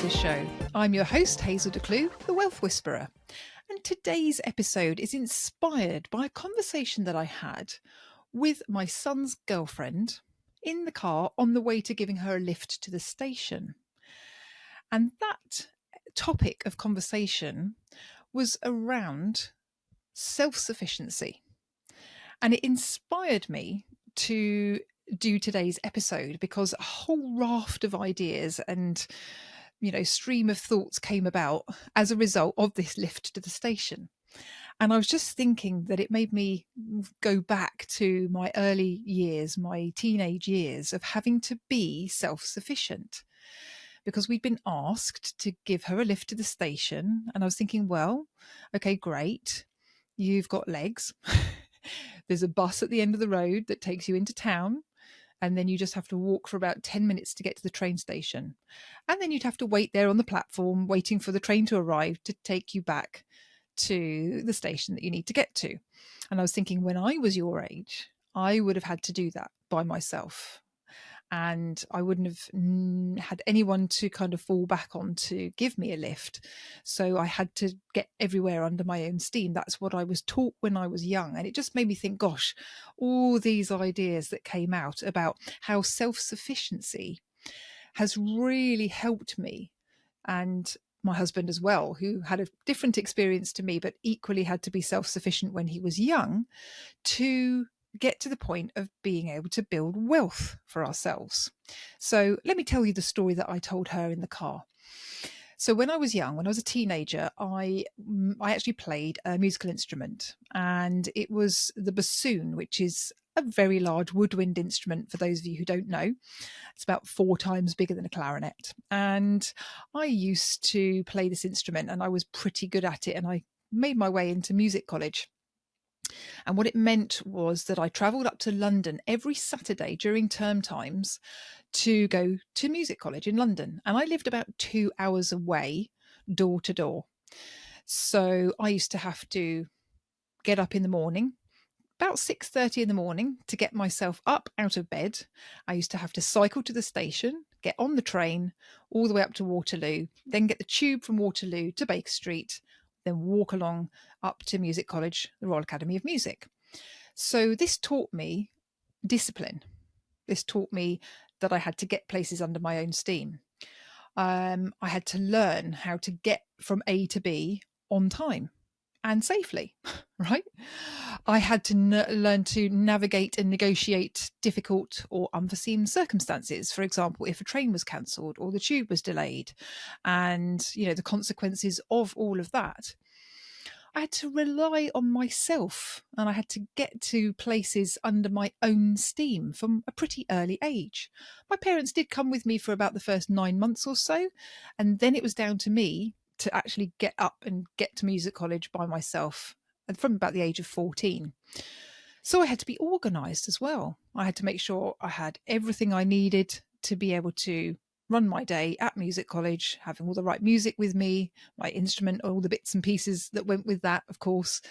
the show. I'm your host, Hazel Declue, the Wealth Whisperer. And today's episode is inspired by a conversation that I had with my son's girlfriend in the car on the way to giving her a lift to the station. And that topic of conversation was around self-sufficiency. And it inspired me to do today's episode because a whole raft of ideas and stream of thoughts came about as a result of this lift to the station. And I was just thinking that it made me go back to my early years, my teenage years of having to be self-sufficient, because we'd been asked to give her a lift to the station. And I was thinking, well, okay, great. You've got legs. There's a bus at the end of the road that takes you into town. And then you just have to walk for about 10 minutes to get to the train station. And then you'd have to wait there on the platform, waiting for the train to arrive to take you back to the station that you need to get to. And I was thinking, when I was your age, I would have had to do that by myself. And I wouldn't have had anyone to kind of fall back on to give me a lift. So I had to get everywhere under my own steam. That's what I was taught when I was young. And it just made me think, gosh, all these ideas that came out about how self-sufficiency has really helped me, and my husband as well, who had a different experience to me, but equally had to be self-sufficient when he was young, to get to the point of being able to build wealth for ourselves. So let me tell you the story that I told her in the car. So when I was young, when I was a teenager, I actually played a musical instrument, and it was the bassoon, which is a very large woodwind instrument for those of you who don't know. It's about 4 times bigger than a clarinet. And I used to play this instrument, and I was pretty good at it, and I made my way into music college. And what it meant was that I travelled up to London every Saturday during term times to go to music college in London. And I lived about 2 hours away, door to door. So I used to have to get up in the morning, about 6:30 in the morning, to get myself up out of bed. I used to have to cycle to the station, get on the train all the way up to Waterloo, then get the tube from Waterloo to Baker Street, then walk along up to music college, the Royal Academy of Music. So this taught me discipline. This taught me that I had to get places under my own steam. I had to learn how to get from A to B on time and safely, right? I had to learn to navigate and negotiate difficult or unforeseen circumstances. For example, if a train was cancelled or the tube was delayed, and the consequences of all of that. I had to rely on myself, and I had to get to places under my own steam from a pretty early age. My parents did come with me for about the first 9 months or so, and then it was down to me to actually get up and get to music college by myself, and from about the age of 14. So I had to be organised as well. I had to make sure I had everything I needed to be able to run my day at music college, having all the right music with me, my instrument, all the bits and pieces that went with that, of course,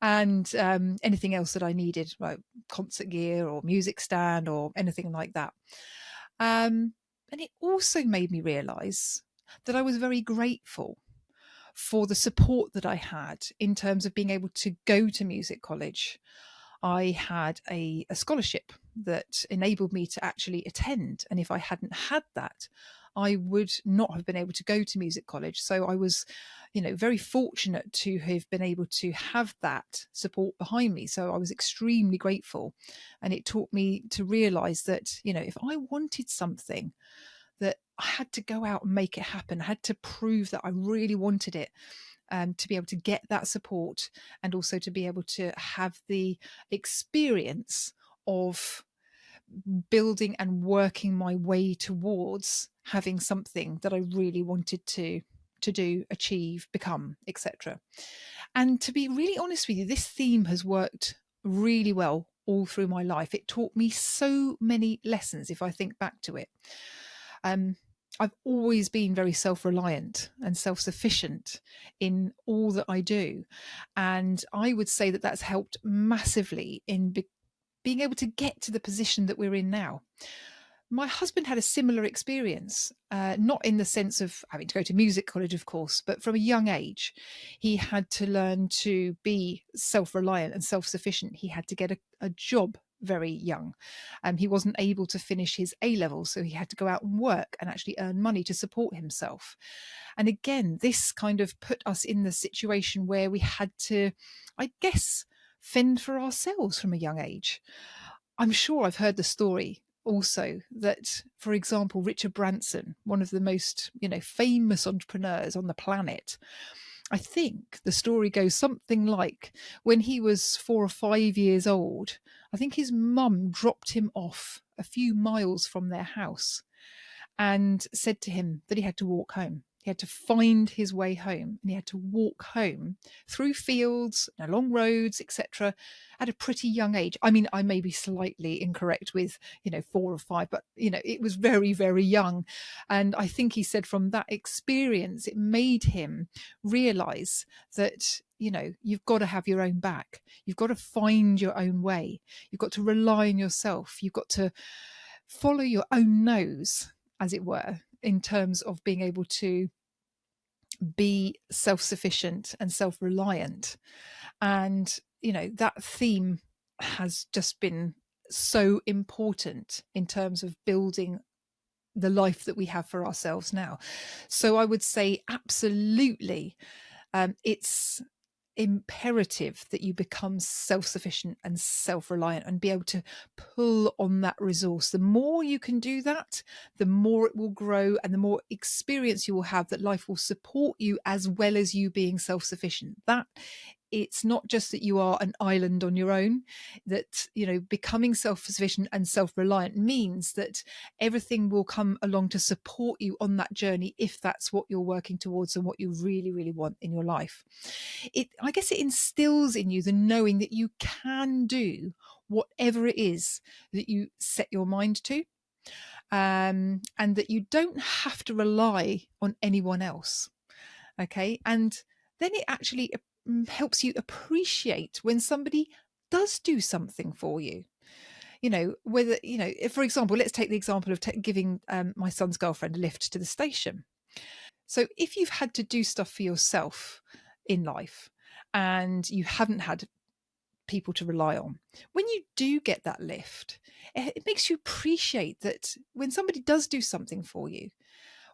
and anything else that I needed, like concert gear or music stand or anything like that. And it also made me realise that I was very grateful for the support that I had in terms of being able to go to music college. I had a scholarship that enabled me to actually attend. And if I hadn't had that, I would not have been able to go to music college. So I was, very fortunate to have been able to have that support behind me. So I was extremely grateful. And it taught me to realise that, if I wanted something, that I had to go out and make it happen. I had to prove that I really wanted it. To be able to get that support, and also to be able to have the experience of building and working my way towards having something that I really wanted to do, achieve, become, etc. And to be really honest with you, this theme has worked really well all through my life. It taught me so many lessons if I think back to it. I've always been very self-reliant and self-sufficient in all that I do. And I would say that that's helped massively in being able to get to the position that we're in now. My husband had a similar experience, not in the sense of having to go to music college, of course, but from a young age, he had to learn to be self-reliant and self-sufficient. He had to get a job very young. He wasn't able to finish his A levels, so he had to go out and work and actually earn money to support himself. And again, this kind of put us in the situation where we had to, I guess, fend for ourselves from a young age. I'm sure I've heard the story also that, for example, Richard Branson, one of the most, famous entrepreneurs on the planet, I think the story goes something like when he was 4 or 5 years old, I think his mum dropped him off a few miles from their house and said to him that he had to walk home. He had to find his way home, and he had to walk home through fields, along roads, etc., at a pretty young age. I mean, I may be slightly incorrect with, 4 or 5, but, it was very, very young. And I think he said from that experience, it made him realize that, you've got to have your own back. You've got to find your own way. You've got to rely on yourself. You've got to follow your own nose, as it were, in terms of being able to be self-sufficient and self-reliant. And, that theme has just been so important in terms of building the life that we have for ourselves now. So I would say absolutely, it's imperative that you become self-sufficient and self-reliant and be able to pull on that resource. The more you can do that, the more it will grow, and the more experience you will have that life will support you, as well as you being self-sufficient. That it's not just that you are an island on your own, that, becoming self-sufficient and self-reliant means that everything will come along to support you on that journey, if that's what you're working towards and what you really, really want in your life. I guess it instills in you the knowing that you can do whatever it is that you set your mind to, and that you don't have to rely on anyone else. Okay. And then it actually helps you appreciate when somebody does do something for you. Whether, if, for example, let's take the example of giving my son's girlfriend a lift to the station. So if you've had to do stuff for yourself in life and you haven't had people to rely on, when you do get that lift, it makes you appreciate that when somebody does do something for you,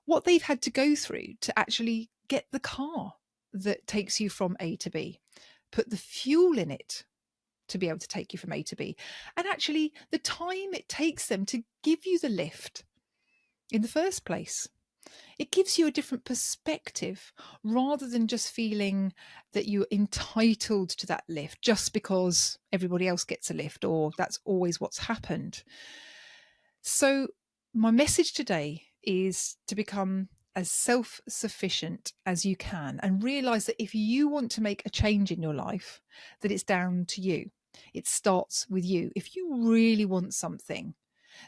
what they've had to go through to actually get the car that takes you from A to B, put the fuel in it to be able to take you from A to B, and actually the time it takes them to give you the lift in the first place. It gives you a different perspective, rather than just feeling that you're entitled to that lift just because everybody else gets a lift, or that's always what's happened. So my message today is to become as self-sufficient as you can, and realize that if you want to make a change in your life, that it's down to you. It starts with you. If you really want something,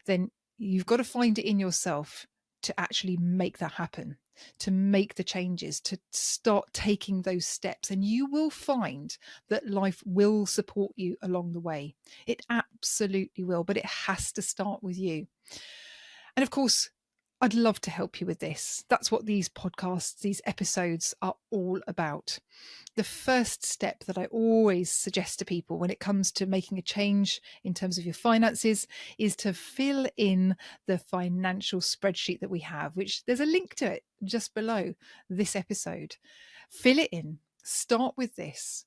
then you've got to find it in yourself to actually make that happen, to make the changes, to start taking those steps. And you will find that life will support you along the way. It absolutely will, but it has to start with you. And of course, I'd love to help you with this. That's what these podcasts, these episodes are all about. The first step that I always suggest to people when it comes to making a change in terms of your finances is to fill in the financial spreadsheet that we have, which there's a link to it just below this episode. Fill it in. Start with this.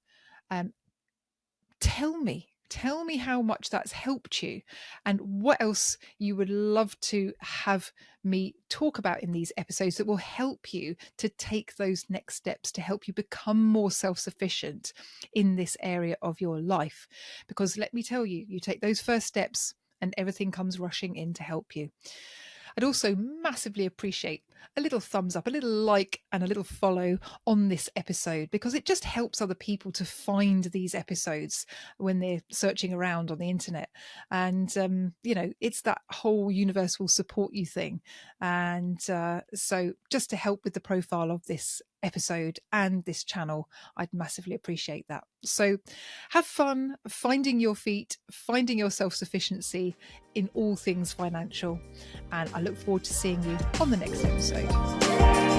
Tell me how much that's helped you, and what else you would love to have me talk about in these episodes that will help you to take those next steps to help you become more self-sufficient in this area of your life. Because let me tell you, you take those first steps and everything comes rushing in to help you. I'd also massively appreciate a little thumbs up, a little like, and a little follow on this episode, because it just helps other people to find these episodes when they're searching around on the internet. And, it's that whole universe will support you thing. And so just to help with the profile of this episode and this channel, I'd massively appreciate that. So have fun finding your feet, finding your self-sufficiency in all things financial. And I look forward to seeing you on the next episode.